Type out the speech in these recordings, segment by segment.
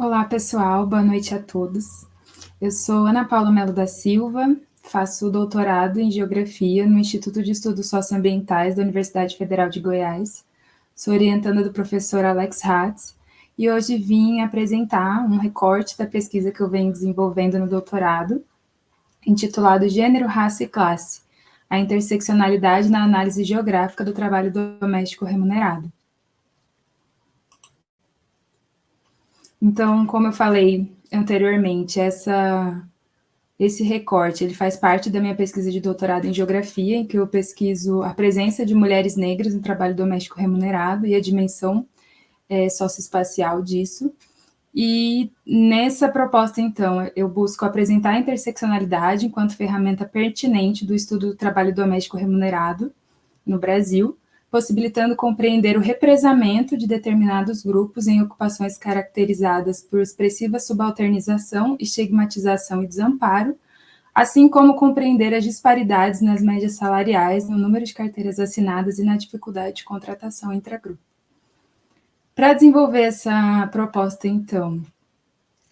Olá, pessoal, boa noite a todos. Eu sou Ana Paula Melo da Silva, faço doutorado em Geografia no Instituto de Estudos Socioambientais da Universidade Federal de Goiás. Sou orientanda do professor Alex Hatz e hoje vim apresentar um recorte da pesquisa que eu venho desenvolvendo no doutorado, intitulado Gênero, Raça e Classe, a interseccionalidade na análise geográfica do trabalho doméstico remunerado. Então, como eu falei anteriormente, esse recorte ele faz parte da minha pesquisa de doutorado em geografia, em que eu pesquiso a presença de mulheres negras no trabalho doméstico remunerado e a dimensão socioespacial disso. E nessa proposta, então, eu busco apresentar a interseccionalidade enquanto ferramenta pertinente do estudo do trabalho doméstico remunerado no Brasil, possibilitando compreender o represamento de determinados grupos em ocupações caracterizadas por expressiva subalternização, estigmatização e desamparo, assim como compreender as disparidades nas médias salariais, no número de carteiras assinadas e na dificuldade de contratação intragrupo. Para desenvolver essa proposta, então,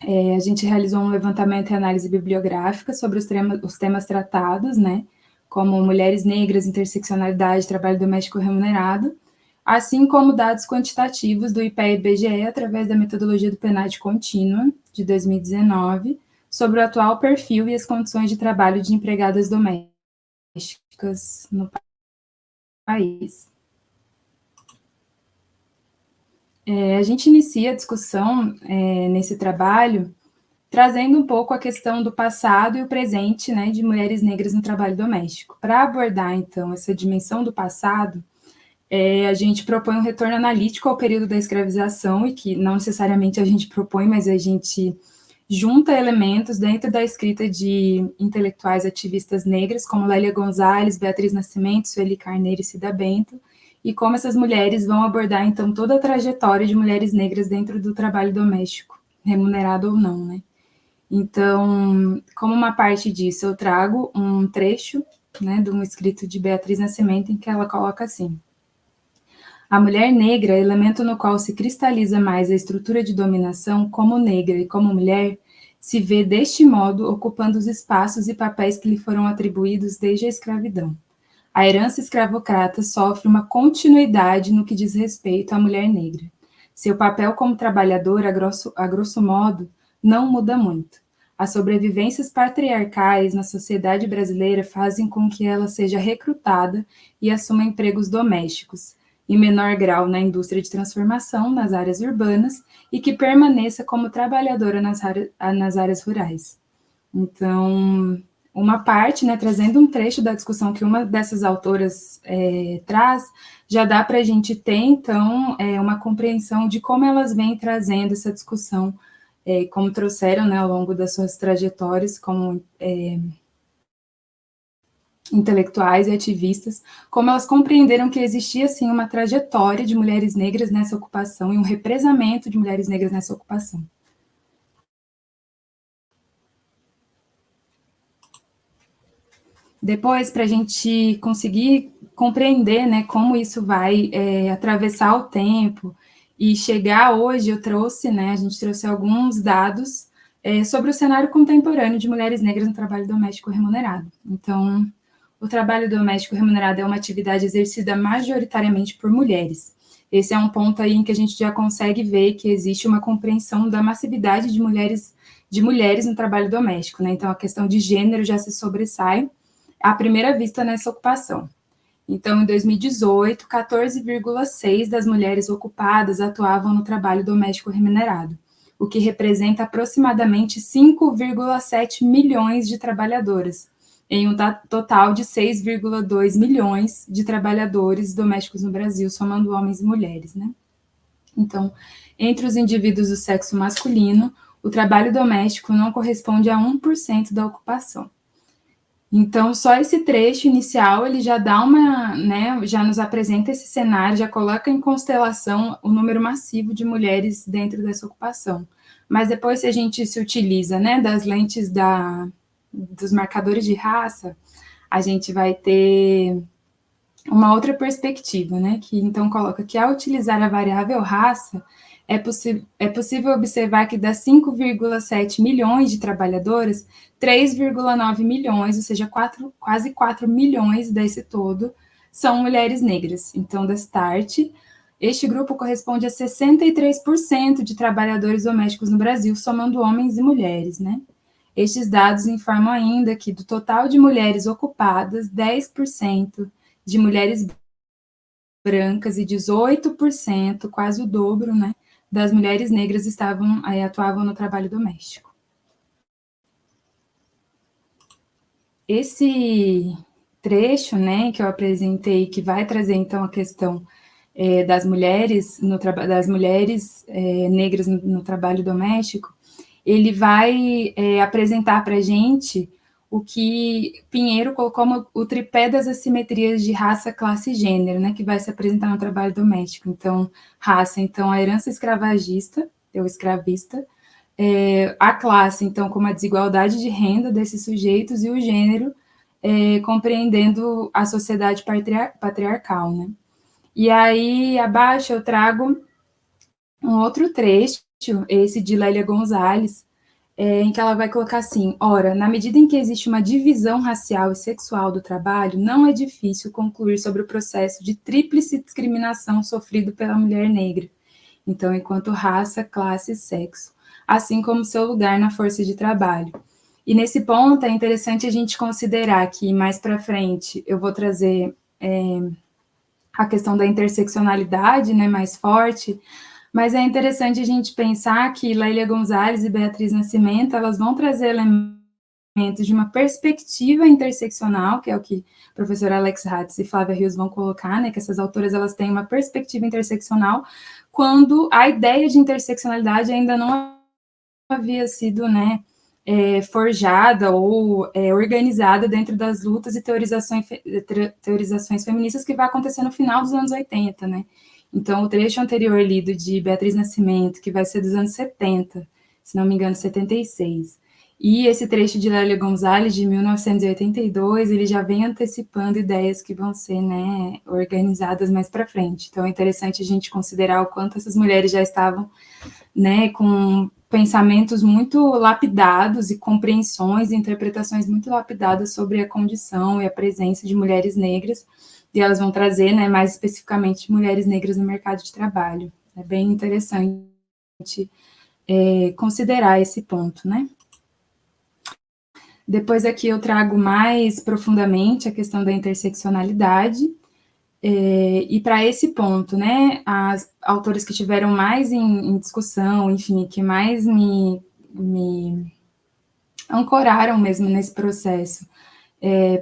a gente realizou um levantamento e análise bibliográfica sobre os temas tratados, né, como mulheres negras, interseccionalidade, trabalho doméstico remunerado, assim como dados quantitativos do IPEA-IBGE através da metodologia do PNAD contínua, de 2019, sobre o atual perfil e as condições de trabalho de empregadas domésticas no país. A gente inicia a discussão nesse trabalho trazendo um pouco a questão do passado e o presente, né, de mulheres negras no trabalho doméstico. Para abordar, então, essa dimensão do passado, a gente propõe um retorno analítico ao período da escravização, e que não necessariamente a gente propõe, mas a gente junta elementos dentro da escrita de intelectuais ativistas negras, como Lélia Gonzalez, Beatriz Nascimento, Sueli Carneiro e Cida Bento, e como essas mulheres vão abordar, então, toda a trajetória de mulheres negras dentro do trabalho doméstico, remunerado ou não, né? Então, como uma parte disso, eu trago um trecho, né, de um escrito de Beatriz Nascimento, em que ela coloca assim: a mulher negra, elemento no qual se cristaliza mais a estrutura de dominação, como negra e como mulher, se vê deste modo ocupando os espaços e papéis que lhe foram atribuídos desde a escravidão. A herança escravocrata sofre uma continuidade no que diz respeito à mulher negra. Seu papel como trabalhadora, a grosso modo, não muda muito. As sobrevivências patriarcais na sociedade brasileira fazem com que ela seja recrutada e assuma empregos domésticos, em menor grau na indústria de transformação, nas áreas urbanas, e que permaneça como trabalhadora nas áreas rurais. Então, uma parte, né, trazendo um trecho da discussão que uma dessas autoras traz, já dá para a gente ter, então, uma compreensão de como elas vêm trazendo essa discussão, como trouxeram, né, ao longo das suas trajetórias como intelectuais e ativistas, como elas compreenderam que existia, sim, uma trajetória de mulheres negras nessa ocupação e um represamento de mulheres negras nessa ocupação. Depois, para a gente conseguir compreender, né, como isso vai atravessar o tempo e chegar hoje, a gente trouxe alguns dados sobre o cenário contemporâneo de mulheres negras no trabalho doméstico remunerado. Então, o trabalho doméstico remunerado é uma atividade exercida majoritariamente por mulheres. Esse é um ponto aí em que a gente já consegue ver que existe uma compreensão da massividade de mulheres no trabalho doméstico, né? Então, a questão de gênero já se sobressai à primeira vista nessa ocupação. Então, em 2018, 14,6% das mulheres ocupadas atuavam no trabalho doméstico remunerado, o que representa aproximadamente 5,7 milhões de trabalhadoras, em um total de 6,2 milhões de trabalhadores domésticos no Brasil, somando homens e mulheres, né? Então, entre os indivíduos do sexo masculino, o trabalho doméstico não corresponde a 1% da ocupação. Então, só esse trecho inicial, ele já dá né, já nos apresenta esse cenário, já coloca em constelação o número massivo de mulheres dentro dessa ocupação. Mas depois, se a gente se utiliza, né, das lentes dos marcadores de raça, a gente vai ter uma outra perspectiva, né, que então coloca que ao utilizar a variável raça, é possível observar que das 5,7 milhões de trabalhadoras, 3,9 milhões, ou seja, quase 4 milhões desse todo, são mulheres negras. Então, da Start, este grupo corresponde a 63% de trabalhadores domésticos no Brasil, somando homens e mulheres, né? Estes dados informam ainda que, do total de mulheres ocupadas, 10% de mulheres brancas e 18%, quase o dobro, né, das mulheres negras atuavam no trabalho doméstico. Esse trecho, né, que eu apresentei, que vai trazer então a questão das mulheres negras no trabalho doméstico, ele vai apresentar para a gente o que Pinheiro colocou como o tripé das assimetrias de raça, classe e gênero, né, que vai se apresentar no trabalho doméstico. Então, raça, então, a herança escravagista, ou escravista, a classe, então, como a desigualdade de renda desses sujeitos, e o gênero, compreendendo a sociedade patriarcal, né. E aí, abaixo, eu trago um outro trecho, esse de Lélia Gonzalez, em que ela vai colocar assim: ora, na medida em que existe uma divisão racial e sexual do trabalho, não é difícil concluir sobre o processo de tríplice discriminação sofrido pela mulher negra, então, enquanto raça, classe e sexo, assim como seu lugar na força de trabalho. E nesse ponto é interessante a gente considerar que mais para frente eu vou trazer a questão da interseccionalidade, né, mais forte, mas é interessante a gente pensar que Lélia Gonzalez e Beatriz Nascimento, elas vão trazer elementos de uma perspectiva interseccional, que é o que a professora Alex Hatz e Flávia Rios vão colocar, né, que essas autoras elas têm uma perspectiva interseccional, quando a ideia de interseccionalidade ainda não havia sido, né, forjada ou organizada dentro das lutas e teorizações feministas que vai acontecer no final dos anos 80, né? Então, o trecho anterior lido de Beatriz Nascimento, que vai ser dos anos 70, se não me engano, 76, e esse trecho de Lélia Gonzalez, de 1982, ele já vem antecipando ideias que vão ser, né, organizadas mais para frente. Então, é interessante a gente considerar o quanto essas mulheres já estavam, né, com pensamentos muito lapidados e compreensões e interpretações muito lapidadas sobre a condição e a presença de mulheres negras, e elas vão trazer, né, mais especificamente, mulheres negras no mercado de trabalho. É bem interessante considerar esse ponto, né? Depois aqui eu trago mais profundamente a questão da interseccionalidade, e para esse ponto, né, as autores que tiveram mais em discussão, enfim, que mais me ancoraram mesmo nesse processo,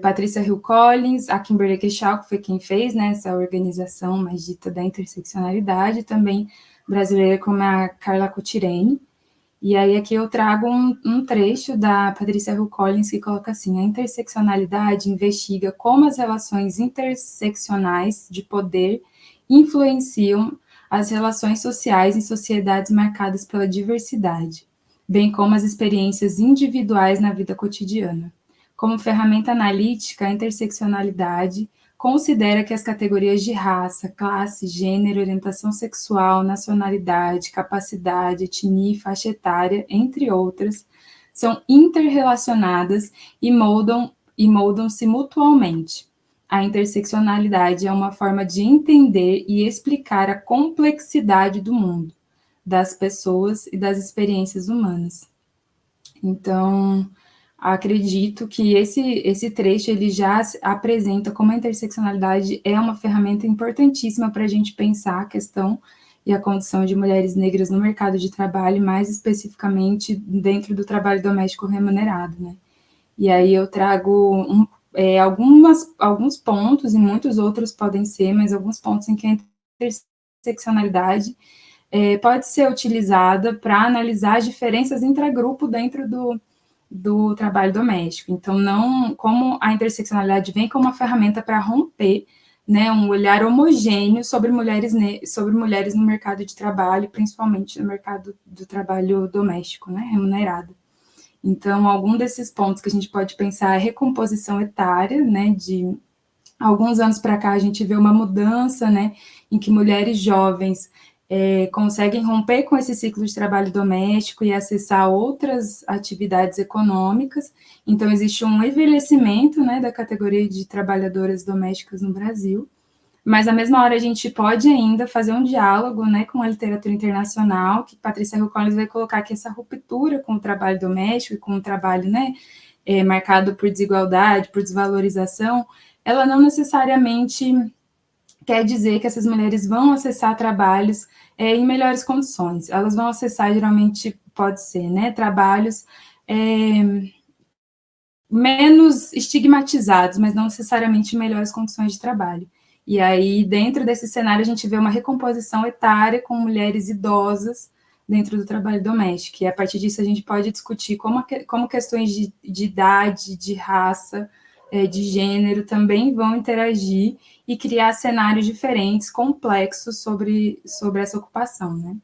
Patrícia Hill Collins, a Kimberly Crenshaw, que foi quem fez, né, essa organização mais dita da interseccionalidade, também brasileira como a Carla Cotirene. E aí aqui eu trago um trecho da Patrícia Hill Collins que coloca assim: a interseccionalidade investiga como as relações interseccionais de poder influenciam as relações sociais em sociedades marcadas pela diversidade, bem como as experiências individuais na vida cotidiana. Como ferramenta analítica, a interseccionalidade considera que as categorias de raça, classe, gênero, orientação sexual, nacionalidade, capacidade, etnia e faixa etária, entre outras, são interrelacionadas e moldam-se mutualmente. A interseccionalidade é uma forma de entender e explicar a complexidade do mundo, das pessoas e das experiências humanas. Então, acredito que esse trecho ele já apresenta como a interseccionalidade é uma ferramenta importantíssima para a gente pensar a questão e a condição de mulheres negras no mercado de trabalho, mais especificamente dentro do trabalho doméstico remunerado, né? E aí eu trago alguns pontos, e muitos outros podem ser, mas alguns pontos em que a interseccionalidade pode ser utilizada para analisar as diferenças intragrupo dentro do trabalho doméstico. Então, não como a interseccionalidade vem como uma ferramenta para romper, né, um olhar homogêneo sobre mulheres no mercado de trabalho, principalmente no mercado do trabalho doméstico, né, remunerado. Então, algum desses pontos que a gente pode pensar é recomposição etária, né, de alguns anos para cá a gente vê uma mudança, né, em que mulheres jovens conseguem romper com esse ciclo de trabalho doméstico e acessar outras atividades econômicas. Então, existe um envelhecimento, né, da categoria de trabalhadoras domésticas no Brasil, mas, na mesma hora, a gente pode ainda fazer um diálogo, né, com a literatura internacional, que Patrícia Hill Collins vai colocar que essa ruptura com o trabalho doméstico e com o trabalho, né, marcado por desigualdade, por desvalorização, ela não necessariamente quer dizer que essas mulheres vão acessar trabalhos em melhores condições. Elas vão acessar, geralmente, pode ser, né, trabalhos menos estigmatizados, mas não necessariamente melhores condições de trabalho. E aí, dentro desse cenário, a gente vê uma recomposição etária com mulheres idosas dentro do trabalho doméstico. E a partir disso, a gente pode discutir como questões de idade, de raça, de gênero também vão interagir e criar cenários diferentes, complexos sobre essa ocupação, né?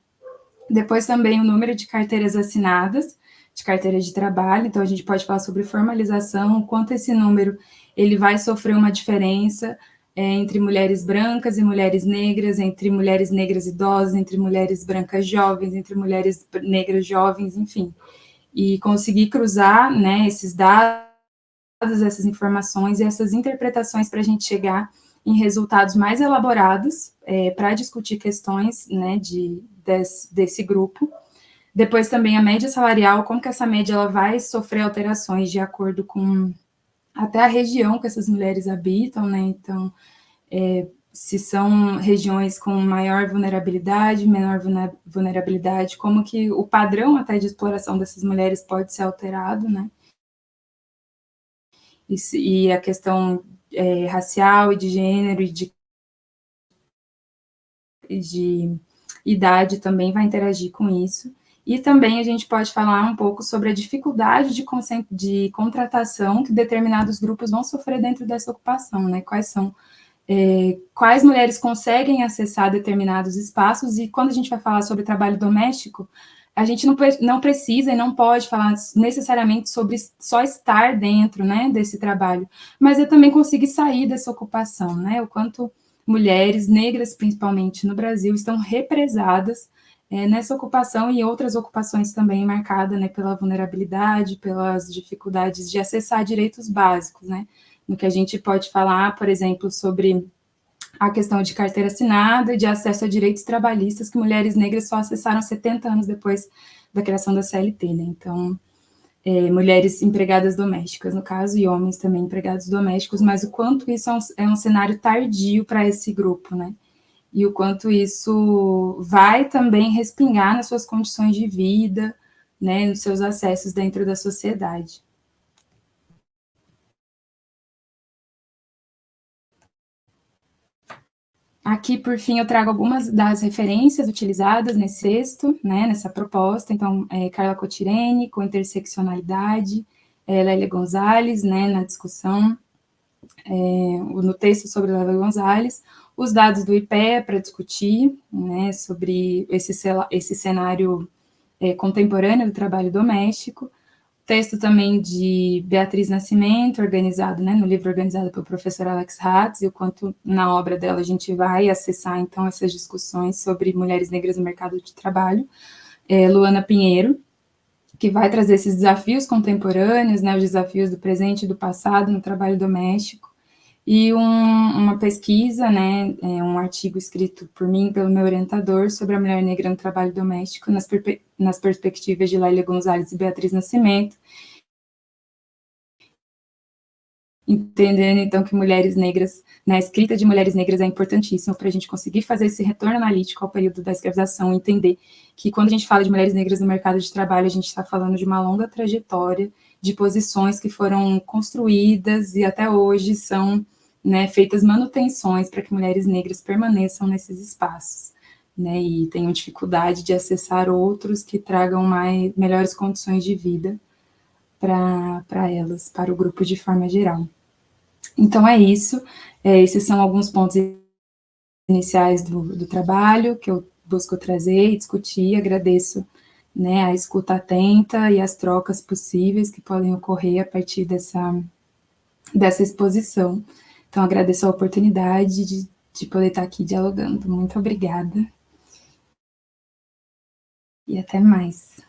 Depois também o número de carteiras assinadas, de carteiras de trabalho, então a gente pode falar sobre formalização, o quanto esse número ele vai sofrer uma diferença entre mulheres brancas e mulheres negras, entre mulheres negras idosas, entre mulheres brancas jovens, entre mulheres negras jovens, enfim. E conseguir cruzar, né, esses dados, essas informações e essas interpretações para a gente chegar em resultados mais elaborados para discutir questões, né, desse grupo. Depois também a média salarial, como que essa média ela vai sofrer alterações de acordo com até a região que essas mulheres habitam, né? Então, se são regiões com maior vulnerabilidade, menor vulnerabilidade, como que o padrão até de exploração dessas mulheres pode ser alterado, né? E a questão racial e de gênero e de idade também vai interagir com isso. E também a gente pode falar um pouco sobre a dificuldade de contratação que determinados grupos vão sofrer dentro dessa ocupação, né? Quais mulheres conseguem acessar determinados espaços, e quando a gente vai falar sobre trabalho doméstico, a gente não precisa e não pode falar necessariamente sobre só estar dentro, né, desse trabalho, mas eu também conseguir sair dessa ocupação, né? O quanto mulheres negras, principalmente no Brasil, estão represadas nessa ocupação e outras ocupações também marcadas, né, pela vulnerabilidade, pelas dificuldades de acessar direitos básicos, né? No que a gente pode falar, por exemplo, sobre a questão de carteira assinada e de acesso a direitos trabalhistas que mulheres negras só acessaram 70 anos depois da criação da CLT, né? Então, mulheres empregadas domésticas, no caso, e homens também empregados domésticos, mas o quanto isso é um cenário tardio para esse grupo, né? E o quanto isso vai também respingar nas suas condições de vida, né, nos seus acessos dentro da sociedade. Aqui, por fim, eu trago algumas das referências utilizadas nesse texto, né, nessa proposta. Então, Carla Cotirene, com interseccionalidade, Lélia Gonzalez, né, na discussão, no texto sobre Lélia Gonzalez, os dados do IPEA para discutir, né, sobre esse cenário contemporâneo do trabalho doméstico, texto também de Beatriz Nascimento, organizado, né, no livro organizado pelo professor Alex Hatz, e o quanto na obra dela a gente vai acessar, então, essas discussões sobre mulheres negras no mercado de trabalho. Luana Pinheiro, que vai trazer esses desafios contemporâneos, né, os desafios do presente e do passado no trabalho doméstico, e uma pesquisa, né, um artigo escrito por mim, pelo meu orientador, sobre a mulher negra no trabalho doméstico, nas perspectivas de Lélia Gonzalez e Beatriz Nascimento, entendendo, então, que mulheres negras, na escrita de mulheres negras é importantíssimo para a gente conseguir fazer esse retorno analítico ao período da escravização, entender que quando a gente fala de mulheres negras no mercado de trabalho, a gente está falando de uma longa trajetória de posições que foram construídas e até hoje são, né, feitas manutenções para que mulheres negras permaneçam nesses espaços, né, e tenham dificuldade de acessar outros que tragam melhores condições de vida para elas, para o grupo de forma geral. Então é isso, esses são alguns pontos iniciais do trabalho que eu busco trazer e discutir. Agradeço, né, a escuta atenta e as trocas possíveis que podem ocorrer a partir dessa exposição. Então, agradeço a oportunidade de poder estar aqui dialogando. Muito obrigada. e até mais.